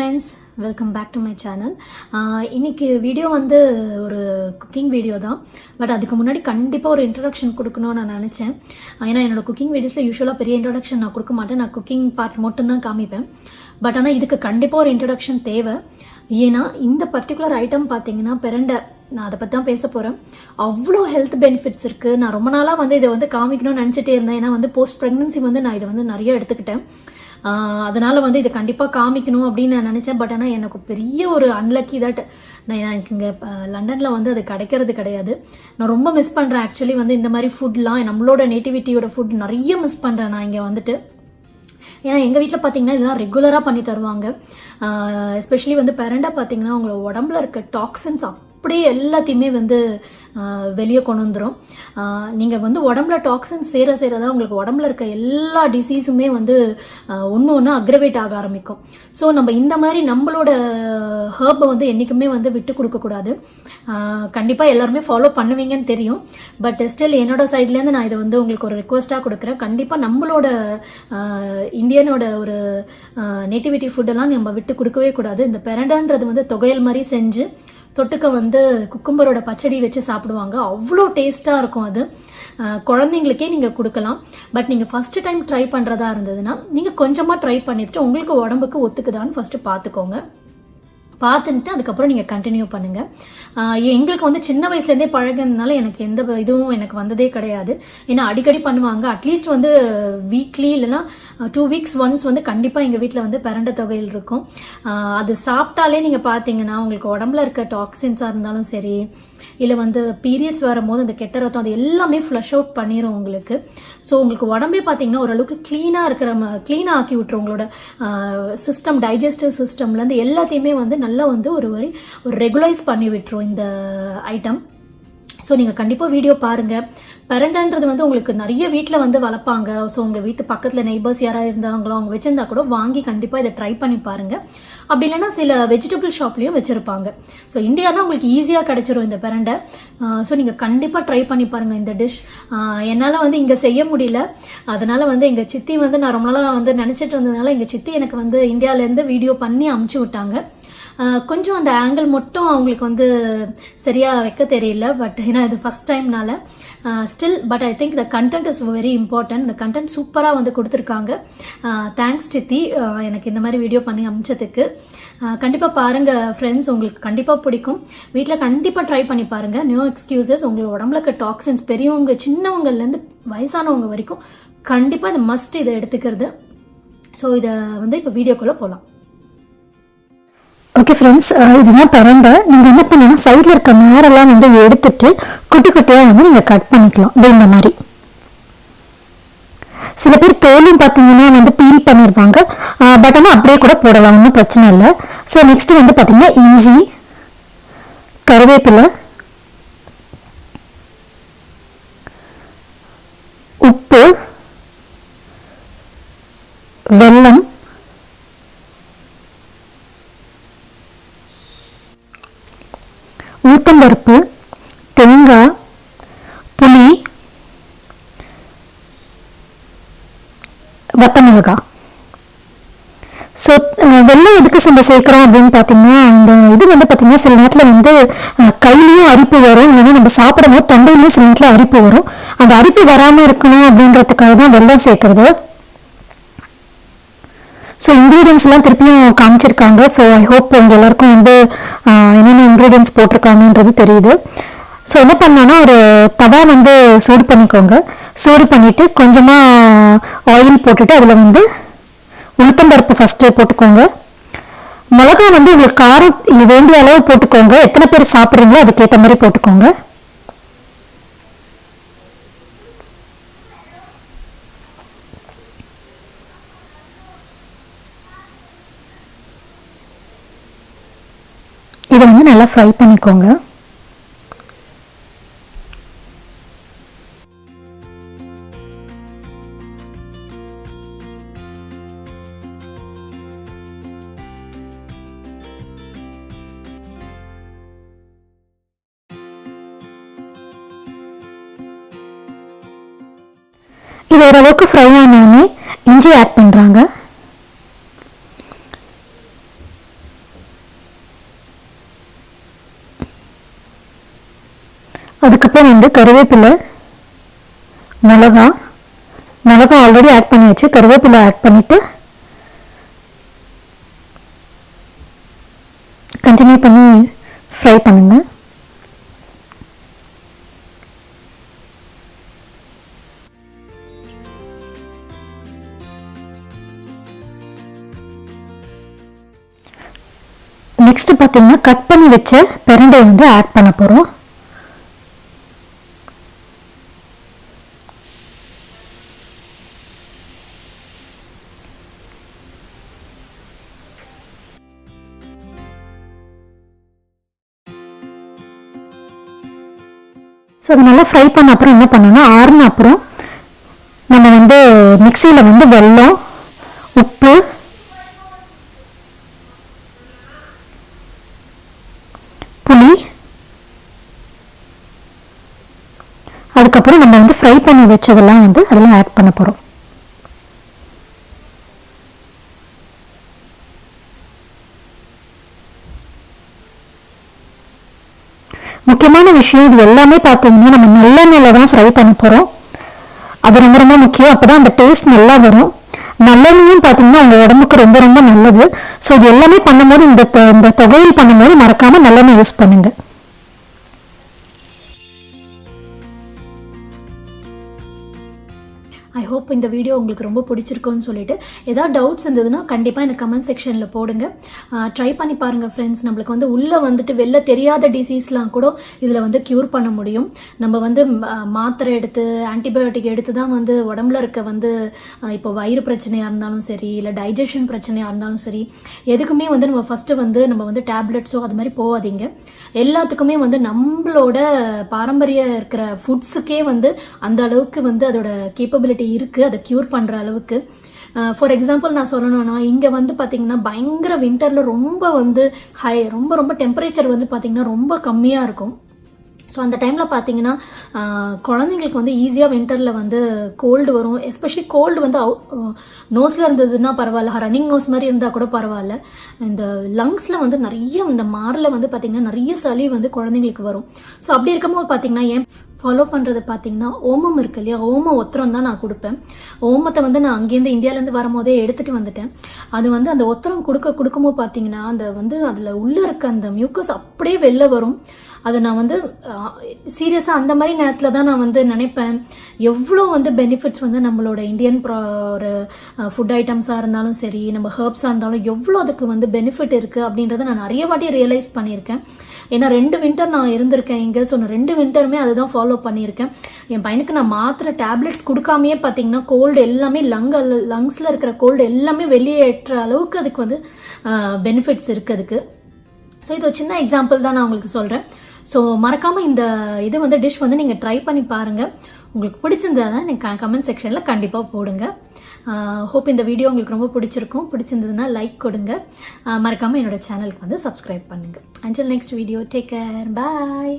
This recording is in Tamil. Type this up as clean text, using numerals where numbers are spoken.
friends, welcome back to my channel. இன்னைக்கு வீடியோ வந்து ஒரு குக்கிங் வீடியோ தான். பட் அதுக்கு முன்னாடி கண்டிப்பாக ஒரு இன்ட்ரடக்ஷன் கொடுக்கணும்னு நான் நினச்சேன். ஏன்னா என்னோட குக்கிங் வீடியோஸில் யூஸ்வலாக பெரிய இன்ட்ரடக்ஷன் நான் கொடுக்க மாட்டேன். நான் குக்கிங் பார்ட் மட்டும்தான் காமிப்பேன். பட் ஆனால் இதுக்கு கண்டிப்பாக ஒரு இன்ட்ரடக்ஷன் தேவை. ஏன்னா இந்த பர்டிகுலர் ஐட்டம் பார்த்தீங்கன்னா பிரண்டை, நான் அதை பற்றி தான் பேச போகிறேன். அவ்வளோ ஹெல்த் பெனிஃபிட்ஸ் இருக்குது. நான் ரொம்ப நாளாக வந்து இதை வந்து காமிக்கணும்னு நினச்சிட்டே இருந்தேன். ஏன்னா வந்து போஸ்ட் ப்ரெக்னன்சி வந்து நான் இதை வந்து நிறைய எடுத்துக்கிட்டேன். அதனால வந்து இதை கண்டிப்பாக காமிக்கணும் அப்படின்னு நான் நினச்சேன். பட் ஆனால் எனக்கு பெரிய ஒரு அன்லக்கி தட் எனக்கு இங்கே லண்டனில் வந்து அது கிடைக்கிறது கிடையாது. நான் ரொம்ப மிஸ் பண்ணுறேன். ஆக்சுவலி வந்து இந்த மாதிரி ஃபுட்லாம் நம்மளோட நேட்டிவிட்டியோட ஃபுட் நிறைய மிஸ் பண்ணுறேன் நான் இங்கே வந்துட்டு. ஏன்னா எங்கள் வீட்டில் பார்த்தீங்கன்னா இதெல்லாம் ரெகுலராக பண்ணி தருவாங்க. எஸ்பெஷலி வந்து பிரண்டை பார்த்தீங்கன்னா உங்களோட உடம்புல இருக்க டாக்ஸின்ஸ் அப்படியே எல்லாத்தையுமே வந்து வெளியே கொண்டு வந்துடும். நீங்கள் வந்து உடம்புல டாக்ஸின்ஸ் சேரதான் உங்களுக்கு உடம்புல இருக்க எல்லா டிசீஸுமே வந்து ஒன்று ஒன்று அக்ரவேட் ஆக ஆரம்பிக்கும். ஸோ நம்ம இந்த மாதிரி நம்மளோட ஹர்பை வந்து என்றைக்குமே வந்து விட்டு கொடுக்கக்கூடாது. கண்டிப்பாக எல்லாருமே ஃபாலோ பண்ணுவீங்கன்னு தெரியும். பட் ஸ்டில் என்னோட சைட்லேருந்து நான் இதை வந்து உங்களுக்கு ஒரு ரெக்வஸ்ட்டாக கொடுக்குறேன். கண்டிப்பாக நம்மளோட இந்தியனோட ஒரு நேட்டிவிட்டி ஃபுட்டெல்லாம் நம்ம விட்டு கொடுக்கவே கூடாது. இந்த பிரண்டைன்றது வந்து தொகையல் மாதிரி செஞ்சு தொட்டுக்க வந்து குக்கும்பரோட பச்சடி வச்சு சாப்பிடுவாங்க. அவ்வளோ டேஸ்டாக இருக்கும். அது குழந்தைங்களுக்கே நீங்கள் கொடுக்கலாம். பட் நீங்கள் ஃபர்ஸ்ட் டைம் ட்ரை பண்ணுறதா இருந்ததுன்னா நீங்கள் கொஞ்சமாக ட்ரை பண்ணிட்டு உங்களுக்கு உடம்புக்கு ஒத்துக்குதான்னு ஃபர்ஸ்ட் பார்த்துக்கோங்க. பார்த்துட்டு அதுக்கப்புறம் நீங்கள் கண்டினியூ பண்ணுங்கள். எங்களுக்கு வந்து சின்ன வயசுலேருந்தே பழகினதுனால எனக்கு எந்த இதுவும் எனக்கு வந்ததே கிடையாது. ஏன்னா அடிக்கடி பண்ணுவாங்க. அட்லீஸ்ட் வந்து வீக்லி இல்லைன்னா 2 weeks ஒன்ஸ் வந்து கண்டிப்பாக எங்கள் வீட்டில் வந்து பிரண்டை தொகையில் இருக்கும். அது சாப்பிட்டாலே நீங்கள் பார்த்தீங்கன்னா உங்களுக்கு உடம்புல இருக்க டாக்ஸின்ஸாக இருந்தாலும் சரி, இல்லை வந்து பீரியட்ஸ் வரும்போது அந்த கெட்ட ரத்தம் அது எல்லாமே ஃப்ளஷ் அவுட் பண்ணிடும் உங்களுக்கு. ஸோ உங்களுக்கு உடம்பே பார்த்தீங்கன்னா ஓரளவுக்கு க்ளீனாக ஆக்கி விட்டுரும். உங்களோட சிஸ்டம், டைஜஸ்டிவ் சிஸ்டம்லேருந்து எல்லாத்தையுமே வந்து நல்லா வந்து ஒரு ரெகுலைஸ் பண்ணி விட்டுரும் இந்த ஐட்டம். ஸோ நீங்கள் கண்டிப்பாக வீடியோ பாருங்கள். பிரண்டைன்றது வந்து உங்களுக்கு நிறைய வீட்டில் வந்து வளர்ப்பாங்க. ஸோ உங்கள் வீட்டு பக்கத்தில் நெய்பர்ஸ் யாராவது இருந்தாங்களோ அவங்க வச்சிருந்தா கூட வாங்கி கண்டிப்பாக இதை ட்ரை பண்ணி பாருங்கள். அப்படி இல்லைன்னா சில வெஜிடபிள் ஷாப்லேயும் வச்சுருப்பாங்க. ஸோ இந்தியானா உங்களுக்கு ஈஸியாக கிடைச்சிரும் இந்த பிரண்டை. ஸோ நீங்கள் கண்டிப்பாக ட்ரை பண்ணி பாருங்கள் இந்த டிஷ். என்னால் வந்து இங்கே செய்ய முடியல. அதனால வந்து எங்கள் சித்தி வந்து நான் ரொம்ப நாளாக வந்து நினச்சிட்டு இருந்ததுனால எங்கள் சித்தி எனக்கு வந்து இந்தியாவிலேருந்து வீடியோ பண்ணி அமுச்சு விட்டாங்க. கொஞ்சம் அந்த ஆங்கிள் மட்டும் அவங்களுக்கு வந்து சரியாக வைக்க தெரியல. பட் ஏன்னா இது ஃபர்ஸ்ட் டைம்னால still but I think the content is very important. இந்த கண்டென்ட் சூப்பராக வந்து கொடுத்துருக்காங்க. தேங்க்ஸ் சித்தி எனக்கு இந்த மாதிரி வீடியோ பண்ணி அமிச்சதுக்கு. கண்டிப்பாக பாருங்கள் ஃப்ரெண்ட்ஸ், உங்களுக்கு கண்டிப்பாக பிடிக்கும். வீட்டில் கண்டிப்பாக ட்ரை பண்ணி பாருங்கள். No excuses. உங்களுக்கு உடம்புல இருக்க டாக்ஸின்ஸ் பெரியவங்க சின்னவங்கலேருந்து வயசானவங்க வரைக்கும் கண்டிப்பாக இந்த மஸ்ட் இதை எடுத்துக்கிறது. ஸோ இதை வந்து இப்போ வீடியோக்குள்ளே போகலாம். ஓகே ஃப்ரெண்ட்ஸ், இதுதான் பிரண்டை. நீங்கள் என்ன பண்ணீங்கன்னா சைடில் இருக்க நாரெல்லாம் வந்து எடுத்துட்டு குட்டி குட்டியாக வந்து நீங்கள் கட் பண்ணிக்கலாம். இந்த மாதிரி சில பேர் தோலும் பார்த்தீங்கன்னா வந்து பீல் பண்ணிடுவாங்க. பட் ஆனால் அப்படியே கூட போடலாம், ஒன்றும் பிரச்சனை இல்லை. ஸோ நெக்ஸ்ட் வந்து பார்த்தீங்கன்னா இஞ்சி, கருவேப்பிலை, உப்பு, வெல்லம், உளுத்தம்பருப்பு, தேங்காய், புளி, வத்தமிளகாய். ஸோ வெள்ளம் எதுக்கு நம்ம சேர்க்குறோம் அப்படின்னு பார்த்தீங்கன்னா இந்த இது வந்து பார்த்தீங்கன்னா சில நேரத்தில் வந்து கையிலையும் அரிப்பு வரும், இல்லைன்னா நம்ம சாப்பிடும் போது தொண்டையிலையும் சில நேரத்தில் அரிப்பு வரும். அந்த அரிப்பு வராமல் இருக்கணும் அப்படின்றதுக்காக தான் வெள்ளம் சேர்க்குறது. ஸோ இன்க்ரீடியன்ஸ்லாம் திருப்பியும் காமிச்சிருக்காங்க. ஸோ ஐ ஹோப் உங்கள் எல்லாருக்கும் வந்து என்னென்ன இன்க்ரீடியன்ஸ் போட்டிருக்காங்கன்றது தெரியுது. ஸோ என்ன பண்ணோன்னா ஒரு தவா வந்து சூடு பண்ணிக்கோங்க. சூடு பண்ணிவிட்டு கொஞ்சமாக ஆயில் போட்டுட்டு அதில் வந்து உளுத்தம்பருப்பு ஃபஸ்ட்டு போட்டுக்கோங்க. மிளகா வந்து உங்களுக்கு காரம் வேண்டிய அளவு போட்டுக்கோங்க. எத்தனை பேர் சாப்பிட்றீங்களோ அதுக்கேற்ற மாதிரி போட்டுக்கோங்க. இதை வந்து நல்லா ஃப்ரை பண்ணிக்கோங்க. இது ஓரளவுக்கு ஃப்ரை ஆனோடனே இஞ்சி ஆட் பண்ணுறாங்க. அதுக்கப்புறம் வந்து கருவேப்பிலை, மிளகா ஆல்ரெடி ஆட் பண்ணியாச்சு. கருவேப்பிலை ஆட் பண்ணிவிட்டு கண்டினியூ பண்ணி ஃப்ரை பண்ணுங்கள். நெக்ஸ்ட் பார்த்தீங்கன்னா கட் பண்ணி வச்ச பிரண்டை வந்து ஆட் பண்ண போகிறோம். ஸோ அதை நல்லா ஃப்ரை பண்ண அப்புறம் என்ன பண்ணணும்னா, ஆறுன அப்புறம் நம்ம வந்து மிக்சியில் வந்து வெல்லம், உப்பு, புளி, அதுக்கப்புறம் நம்ம வந்து ஃப்ரை பண்ணி வச்சதெல்லாம் வந்து அதெல்லாம் ஆட் பண்ண போகிறோம். முக்கியமான விஷயம், இது எல்லாமே பார்த்தீங்கன்னா நம்ம நல்லெண்ணெயில் தான் ஃப்ரை பண்ண போகிறோம். அது ரொம்ப ரொம்ப முக்கியம். அப்போ தான் அந்த டேஸ்ட் நல்லா வரும். நல்லெண்ணெயும் பார்த்தீங்கன்னா உங்கள் உடம்புக்கு ரொம்ப ரொம்ப நல்லது. ஸோ இது எல்லாமே பண்ணும்போது இந்த தொகையில் பண்ணும்போது மறக்காமல் நல்லெண்ணெய் யூஸ் பண்ணுங்கள். ஐ ஹோப் இந்த வீடியோ உங்களுக்கு ரொம்ப பிடிச்சிருக்குன்னு சொல்லிட்டு, ஏதாவது டவுட்ஸ் இருந்ததுன்னா கண்டிப்பாக எனக்கு கமெண்ட் செக்ஷனில் போடுங்க. ட்ரை பண்ணி பாருங்கள் ஃப்ரெண்ட்ஸ். நம்மளுக்கு வந்து உள்ளே வந்துட்டு வெளில தெரியாத டிசீஸ்லாம் கூட இதில் வந்து க்யூர் பண்ண முடியும். நம்ம வந்து மாத்திரை எடுத்து ஆன்டிபயோட்டிக் எடுத்து தான் வந்து உடம்புல இருக்க வந்து இப்போ வயிறு பிரச்சனையாக இருந்தாலும் சரி, இல்லை டைஜஷன் பிரச்சனையாக இருந்தாலும் சரி, எதுக்குமே வந்து நம்ம ஃபஸ்ட்டு வந்து நம்ம வந்து டேப்லெட்ஸோ அது மாதிரி போகாதீங்க. எல்லாத்துக்குமே வந்து நம்மளோட பாரம்பரிய இருக்கிற ஃபுட்ஸுக்கே வந்து அந்த அளவுக்கு வந்து அதோட கேப்பபிலிட்டி இருக்கு, அதை கியூர் பண்ற அளவுக்கு. ஃபார் எக்ஸாம்பிள் நான் சொல்லணும்னா, இங்க வந்து பாத்தீங்கன்னா பயங்கர வின்டர்ல ரொம்ப வந்து ரொம்ப ரொம்ப டெம்பரேச்சர் வந்து பாத்தீங்கன்னா ரொம்ப கம்மியா இருக்கும். ஸோ அந்த டைமில் பார்த்தீங்கன்னா குழந்தைங்களுக்கு வந்து ஈஸியாக வின்டரில் வந்து கோல்டு வரும். எஸ்பெஷலி கோல்டு வந்து நோஸில் இருந்ததுன்னா பரவாயில்ல, ரன்னிங் நோஸ் மாதிரி இருந்தால் கூட பரவாயில்ல. இந்த லங்ஸில் வந்து நிறைய இந்த மாரில் வந்து பார்த்திங்கன்னா நிறைய சளி வந்து குழந்தைங்களுக்கு வரும். ஸோ அப்படி இருக்கும்போது பார்த்தீங்கன்னா ஏன் ஃபாலோ பண்ணுறது பார்த்தீங்கன்னா ஓமம் இருக்கு இல்லையா, ஓமம் ஒத்தரம் தான் நான் கொடுப்பேன். ஓமத்தை வந்து நான் அங்கேருந்து இந்தியாவிலேருந்து வரும்போதே எடுத்துகிட்டு வந்துட்டேன். அது வந்து அந்த ஒத்தரம் கொடுக்கும்போது பார்த்தீங்கன்னா அந்த வந்து அதில் உள்ளே இருக்க அந்த மியூக்கஸ் அப்படியே வெளில வரும். அதை நான் வந்து சீரியஸாக அந்த மாதிரி நேரத்தில் தான் நான் வந்து நினைப்பேன், எவ்வளோ வந்து பெனிஃபிட்ஸ் வந்து நம்மளோட இந்தியன் ஒரு ஃபுட் ஐட்டம்ஸாக இருந்தாலும் சரி, நம்ம ஹெர்ப்ஸாக இருந்தாலும் எவ்வளோ அதுக்கு வந்து பெனிஃபிட் இருக்குது அப்படின்றத நான் நிறைய வாட்டி ரியலைஸ் பண்ணியிருக்கேன். ஏன்னா 2 வின்டர் நான் இருந்திருக்கேன் இங்கே. ஸோ நான் 2 வின்டருமே அதுதான் ஃபாலோ பண்ணியிருக்கேன். என் பையனுக்கு நான் மாத்திரை டேப்லெட்ஸ் கொடுக்காமையே பார்த்தீங்கன்னா கோல்டு எல்லாமே லங்ஸில் இருக்கிற கோல்டு எல்லாமே வெளியேற்ற அளவுக்கு அதுக்கு வந்து பெனிஃபிட்ஸ் இருக்குது அதுக்கு. ஸோ இது ஒரு சின்ன எக்ஸாம்பிள் தான் நான் உங்களுக்கு சொல்கிறேன். ஸோ மறக்காமல் இந்த இது வந்து டிஷ் வந்து நீங்கள் ட்ரை பண்ணி பாருங்கள். உங்களுக்கு பிடிச்சிருந்தா நீங்கள் கமெண்ட் செக்ஷனில் கண்டிப்பாக போடுங்க. ஹோப் இந்த வீடியோ உங்களுக்கு ரொம்ப பிடிச்சிருந்ததுன்னா லைக் கொடுங்க. மறக்காமல் என்னோட சேனலுக்கு வந்து சப்ஸ்கிரைப் பண்ணுங்கள். Until next video, take care, பாய்.